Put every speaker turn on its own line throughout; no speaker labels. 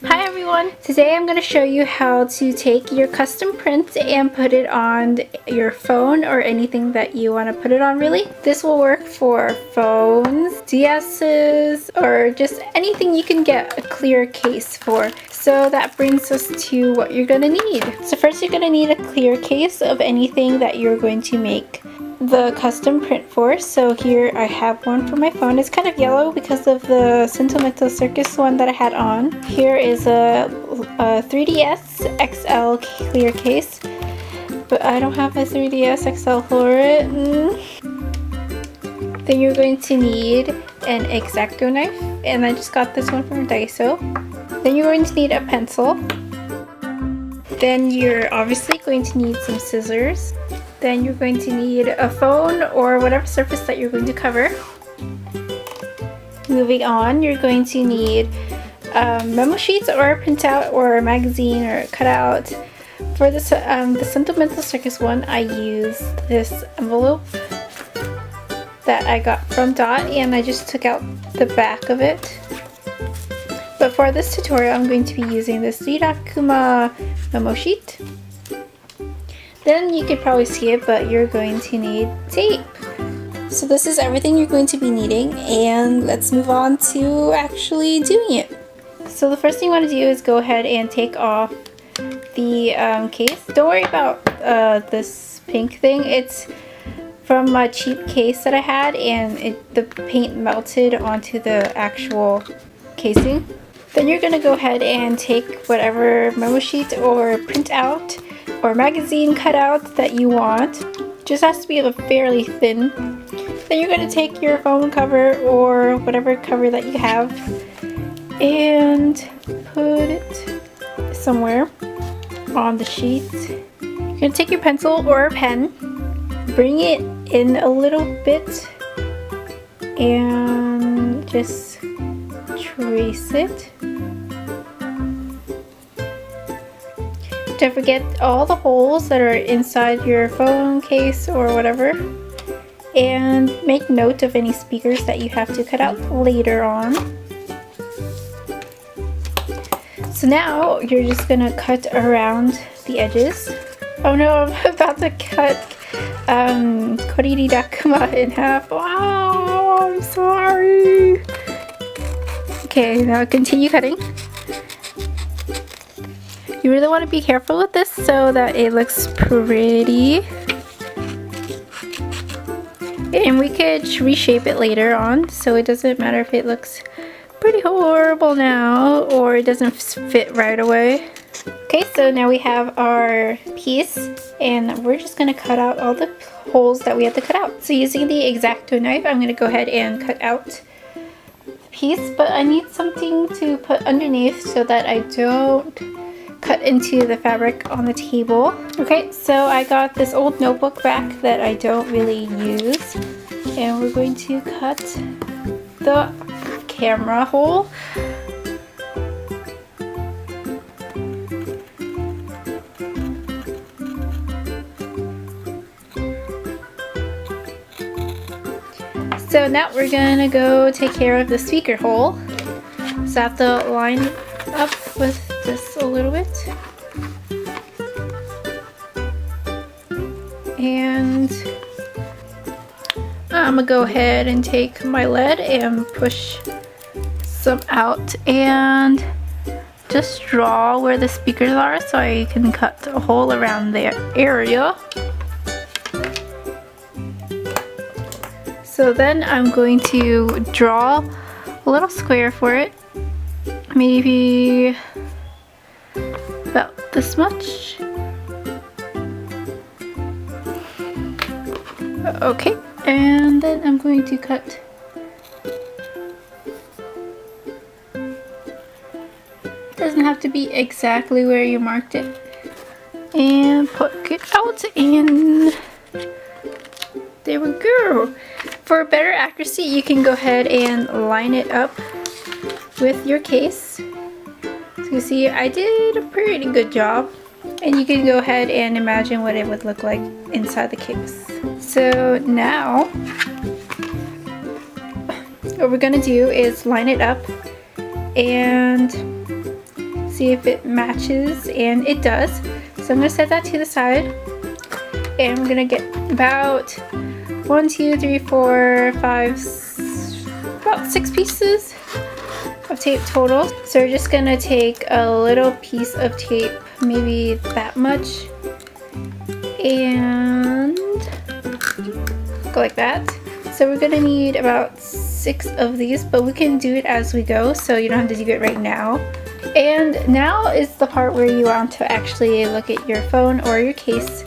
Hi everyone! Today I'm going to show you how to take your custom print and put it on your phone or anything that you want to put it on really. This will work for phones, DS's, or just anything you can get a clear case for. So that brings us to what you're going to need. So first you're going to need a clear case of anything that you're going to make the custom print for. So here I have one for my phone. It's kind of yellow because of the Sentimental Circus one that I had on. Here is a 3DS XL clear case, but I don't have a 3DS XL for it. Then you're going to need an X-Acto knife, and I just got this one from Daiso. Then you're going to need a pencil. Then you're obviously going to need some scissors. Then you're going to need a phone or whatever surface that you're going to cover. Moving on, you're going to need memo sheets or a printout or a magazine or a cutout. For this, the Sentimental Circus one, I used this envelope that I got from Dot, and I just took out the back of it. But for this tutorial, I'm going to be using this Rirakuma memo sheet. Then you could probably see it, but you're going to need tape. So this is everything you're going to be needing, and let's move on to actually doing it. So the first thing you want to do is go ahead and take off the case. Don't worry about this pink thing. It's from a cheap case that I had, and the paint melted onto the actual casing. Then you're going to go ahead and take whatever memo sheet or printout or magazine cutout that you want. Just has to be fairly thin. Then you're going to take your phone cover or whatever cover that you have and put it somewhere on the sheet. You're going to take your pencil or a pen, bring it in a little bit, and just trace it. Don't forget all the holes that are inside your phone case or whatever, and make note of any speakers that you have to cut out later on. So now you're just gonna cut around the edges. Oh no, I'm about to cut Koriridakuma in half. Wow, I'm sorry. Okay, now continue cutting. You really want to be careful with this so that it looks pretty. And we could reshape it later on, so it doesn't matter if it looks pretty horrible now or it doesn't fit right away. Okay, so now we have our piece, and we're just going to cut out all the holes that we have to cut out. So using the X-Acto knife, I'm going to go ahead and cut out the piece, but I need something to put underneath so that I don't cut into the fabric on the table. Okay, so I got this old notebook back that I don't really use, and we're going to cut the camera hole. So now we're gonna go take care of the speaker hole. So I have to line up with this a little bit, and I'm gonna go ahead and take my lead and push some out and just draw where the speakers are so I can cut a hole around the area. So then I'm going to draw a little square for it, maybe about this much. Okay, and then I'm going to cut doesn't have to be exactly where you marked it, and poke it out, and there we go. For better accuracy, you can go ahead and line it up with your case. So you see, I did a pretty good job, and you can go ahead and imagine what it would look like inside the case. So now what we're gonna do is line it up and see if it matches, and it does. So I'm going to set that to the side, and we're going to get about 1, 2, 3, 4, 5, about 6 pieces of tape total. So we're just going to take a little piece of tape, maybe that much, and go like that. So we're going to need about 6 of these, but we can do it as we go, so you don't have to do it right now. And now is the part where you want to actually look at your phone or your case.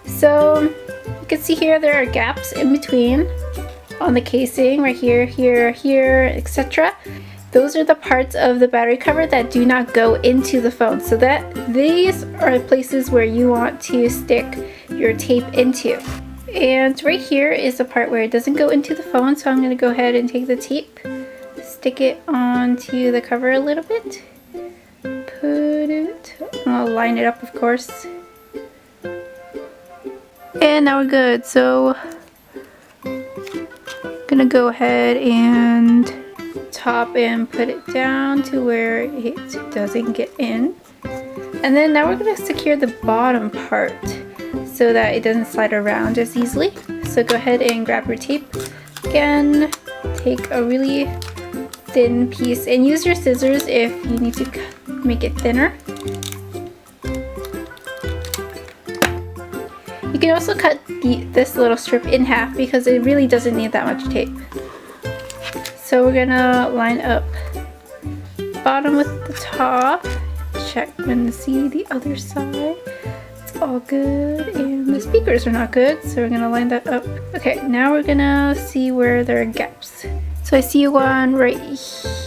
So you can see here there are gaps in between on the casing, right here, here, here, etc. Those are the parts of the battery cover that do not go into the phone. So that these are places where you want to stick your tape into. And right here is the part where it doesn't go into the phone, so I'm going to go ahead and take the tape, stick it onto the cover a little bit, put it, I'll line it up of course, and now we're good. So I'm going to go ahead and top and put it down to where it doesn't get in, and then now we're going to secure the bottom part so that it doesn't slide around as easily. So go ahead and grab your tape again, take a really thin piece, and use your scissors if you need to make it thinner. You can also cut this little strip in half because it really doesn't need that much tape. So we're gonna line up bottom with the top, check and see the other side. All good, and the speakers are not good, so we're gonna line that up. Okay, now we're gonna see where there are gaps. So I see one right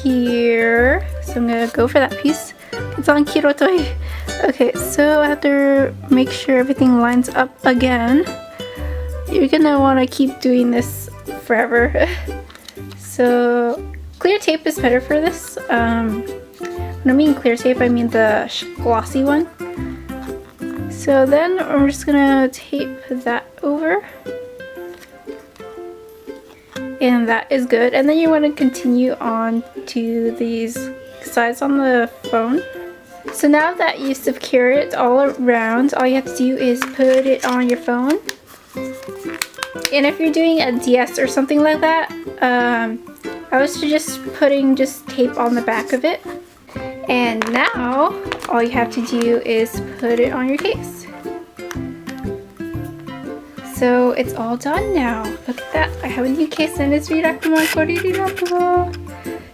here, so I'm gonna go for that piece. It's on kirotoi. Okay, so I have to make sure everything lines up again. You're gonna want to keep doing this forever. So clear tape is better for this. When I mean clear tape, I mean the glossy one. So then we're just gonna tape that over, and that is good. And then you want to continue on to these sides on the phone. So now that you secure it all around, all you have to do is put it on your phone. And if you're doing a DS or something like that, I was just putting tape on the back of it. And now all you have to do is put it on your case. So it's all done now. Look at that. I have a new case and it's riraguma.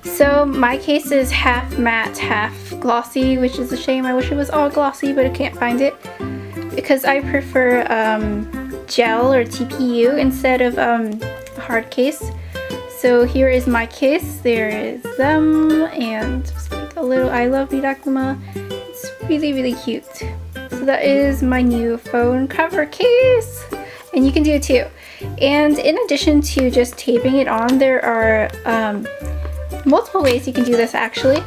So my case is half matte, half glossy, which is a shame. I wish it was all glossy, but I can't find it because I prefer gel or TPU instead of a hard case. So here is my case. There is them, and just like a little I love riraguma. It's really, really cute. So that is my new phone cover case, and you can do it too. And in addition to just taping it on, there are multiple ways you can do this actually.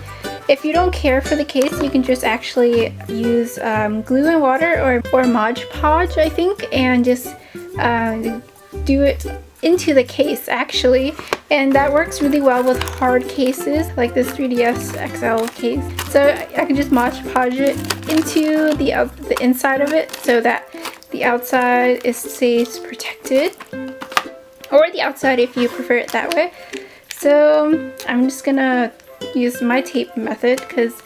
If you don't care for the case, you can just actually use glue and water or Mod Podge, I think, and just do it into the case actually, and that works really well with hard cases like this 3DS XL case. So I can just Mod Podge it into the inside of it so that the outside stays protected, or the outside if you prefer it that way. So I'm just gonna use my tape method because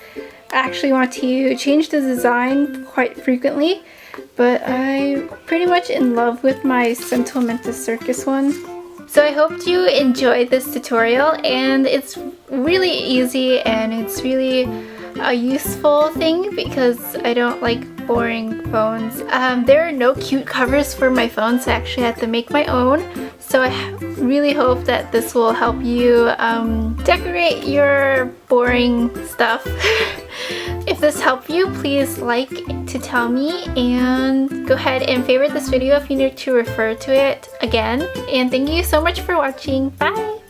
I actually want to change the design quite frequently, but I'm pretty much in love with my Sentimental Circus one. So I hope you enjoyed this tutorial, and it's really easy and it's really a useful thing because I don't like boring phones. There are no cute covers for my phone, so I actually had to make my own. So I really hope that this will help you decorate your boring stuff. If this helped you, please like to tell me, and go ahead and favorite this video if you need to refer to it again. And thank you so much for watching. Bye!